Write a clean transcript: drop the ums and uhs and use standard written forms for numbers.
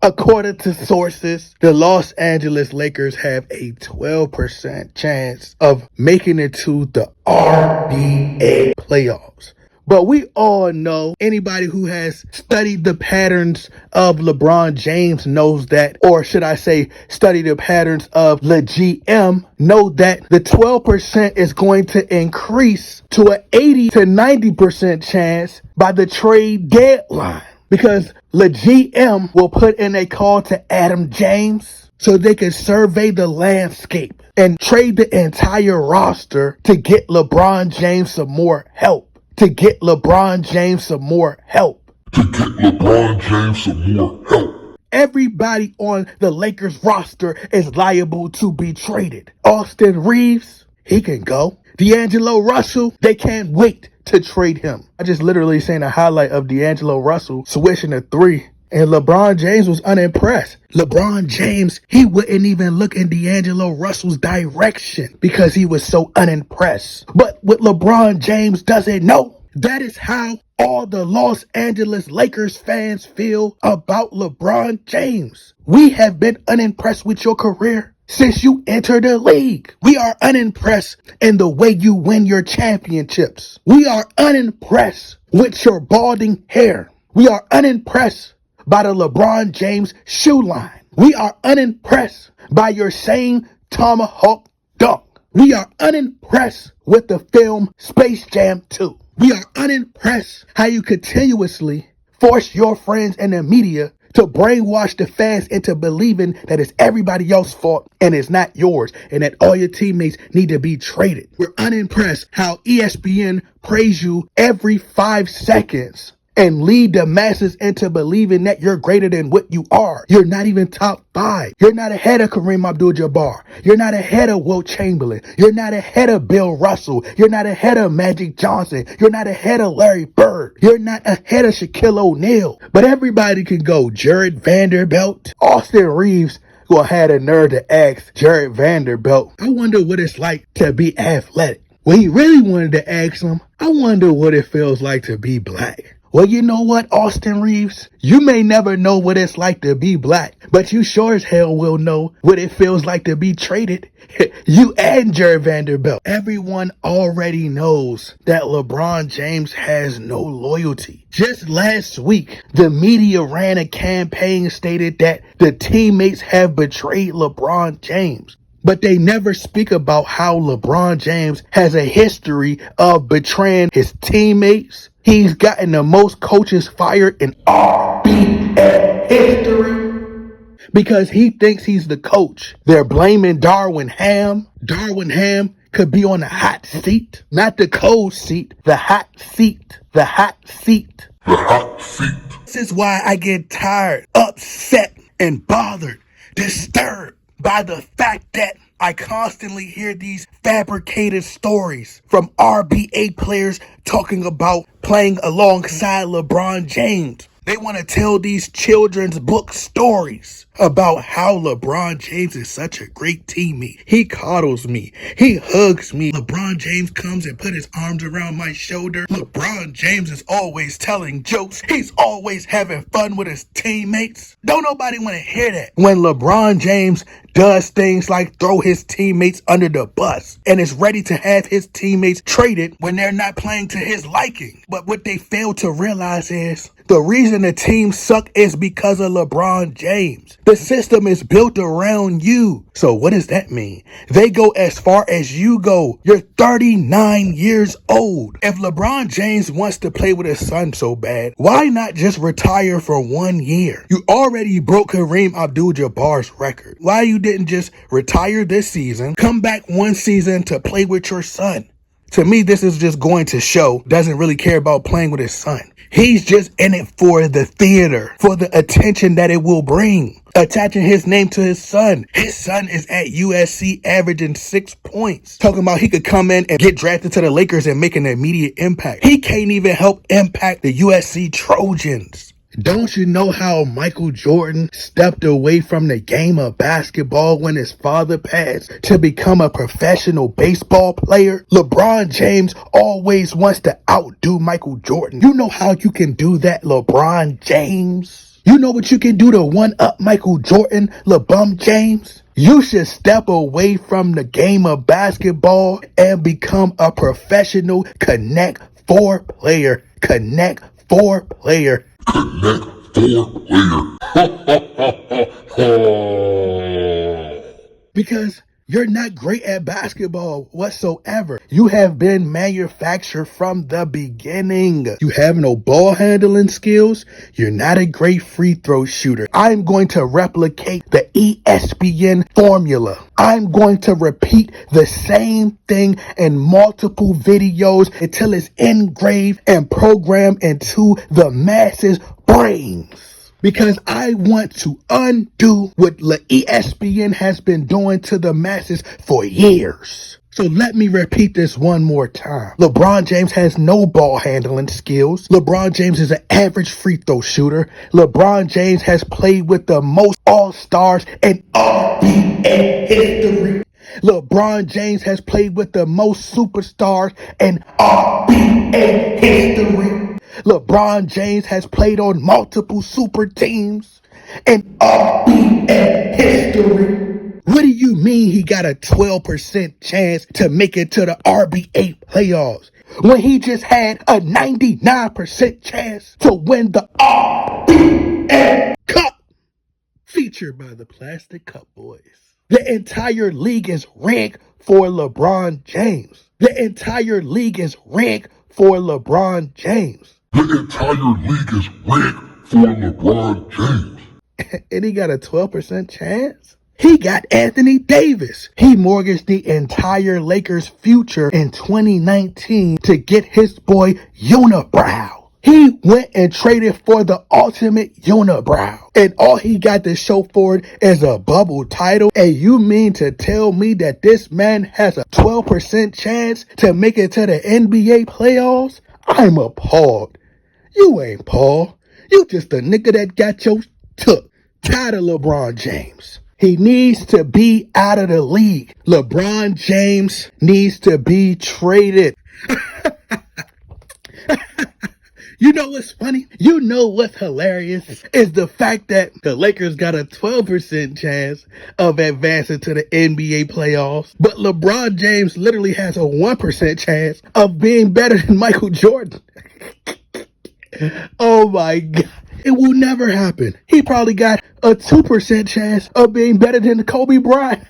According to sources, the Los Angeles Lakers have a 12% chance of making it to the NBA playoffs. But we all know, anybody who has studied the patterns of LeBron James knows that, or should I say, study the patterns of the GM, know that the 12% is going to increase to an 80 to 90% chance by the trade deadline. Because the GM will put in a call to Adam James so they can survey the landscape and trade the entire roster to get LeBron James some more help. To get LeBron James some more help. Everybody on the Lakers roster is liable to be traded. Austin Reeves, he can go. D'Angelo Russell, they can't wait to trade him. I just literally seen a highlight of D'Angelo Russell switching a three, and LeBron James was unimpressed. LeBron James, he wouldn't even look in D'Angelo Russell's direction because he was so unimpressed. But what LeBron James doesn't know, that is how all the Los Angeles Lakers fans feel about LeBron James. We have been unimpressed with your career since you entered the league. We are unimpressed in the way you win your championships. We are unimpressed with your balding hair. We are unimpressed by the LeBron James shoe line. We are unimpressed by your same tomahawk dunk. We are unimpressed with the film Space Jam 2. We are unimpressed how you continuously force your friends and the media to brainwash the fans into believing that it's everybody else's fault and it's not yours, and that all your teammates need to be traded. We're unimpressed how ESPN praise you every 5 seconds and lead the masses into believing that you're greater than what you are. You're not even top 5. You're not ahead of Kareem Abdul-Jabbar. You're not ahead of Wilt Chamberlain. You're not ahead of Bill Russell. You're not ahead of Magic Johnson. You're not ahead of Larry Bird. You're not ahead of Shaquille O'Neal. But everybody can go. Jared Vanderbilt, Austin Reeves, who had a nerve to ask Jared Vanderbilt, I wonder what it's like to be athletic. Well, he really wanted to ask him, I wonder what it feels like to be black. Well, you know what, Austin Reeves? You may never know what it's like to be black, but you sure as hell will know what it feels like to be traded. You and Jared Vanderbilt. Everyone already knows that LeBron James has no loyalty. Just last week, the media ran a campaign stated that the teammates have betrayed LeBron James. But they never speak about how LeBron James has a history of betraying his teammates. He's gotten the most coaches fired in NBA history because he thinks he's the coach. They're blaming Darvin Ham. Darvin Ham could be on the hot seat, not the cold seat, the hot seat, the hot seat. The hot seat. This is why I get tired, upset, and bothered, disturbed by the fact that I constantly hear these fabricated stories from RBA players talking about playing alongside LeBron James. They want to tell these children's book stories about how LeBron James is such a great teammate. He coddles me. He hugs me. LeBron James comes and put his arms around my shoulder. LeBron James is always telling jokes. He's always having fun with his teammates. Don't nobody want to hear that. When LeBron James does things like throw his teammates under the bus and is ready to have his teammates traded when they're not playing to his liking. But what they fail to realize is the reason the team suck is because of LeBron James. The system is built around you. So what does that mean? They go as far as you go. You're 39 years old. If LeBron James wants to play with his son so bad, why not just retire for 1 year? You already broke Kareem Abdul-Jabbar's record. Why you didn't just retire this season, come back 1 season to play with your son? To me, this is just going to show doesn't really care about playing with his son. He's just in it for the theater, for the attention that it will bring. Attaching his name to his son. His son is at USC averaging 6 points. Talking about he could come in and get drafted to the Lakers and make an immediate impact. He can't even help impact the USC Trojans. Don't you know how Michael Jordan stepped away from the game of basketball when his father passed to become a professional baseball player? LeBron James always wants to outdo Michael Jordan. You know how you can do that, LeBron James? You know what you can do to one up Michael Jordan, LeBron James? You should step away from the game of basketball and become a professional Connect Four player. Connect Four player. Connect Four player. Because you're not great at basketball whatsoever. You have been manufactured from the beginning. You have no ball handling skills. You're not a great free throw shooter. I'm going to replicate the ESPN formula. I'm going to repeat the same thing in multiple videos until it's engraved and programmed into the masses' brains. Because I want to undo what ESPN has been doing to the masses for years. So let me repeat this one more time. LeBron James has no ball handling skills. LeBron James is an average free throw shooter. LeBron James has played with the most all-stars in NBA history. LeBron James has played with the most superstars in NBA history. LeBron James has played on multiple super teams in NBA history. What do you mean he got a 12% chance to make it to the RB8 playoffs when he just had a 99% chance to win the RBA Cup? Featured by the Plastic Cup Boys. The entire league is rigged for LeBron James. The entire league is rigged for LeBron James. The entire league is rigged for LeBron James. And he got a 12% chance? He got Anthony Davis. He mortgaged the entire Lakers' future in 2019 to get his boy Unibrow. He went and traded for the ultimate unibrow. And all he got to show for it is a bubble title. And you mean to tell me that this man has a 12% chance to make it to the NBA playoffs? I'm appalled. You ain't Paul. You just a nigga that got your took. Tired of LeBron James. He needs to be out of the league. LeBron James needs to be traded. You know what's funny? You know what's hilarious is the fact that the Lakers got a 12% chance of advancing to the NBA playoffs, but LeBron James literally has a 1% chance of being better than Michael Jordan. Oh my God. It will never happen. He probably got a 2% chance of being better than Kobe Bryant.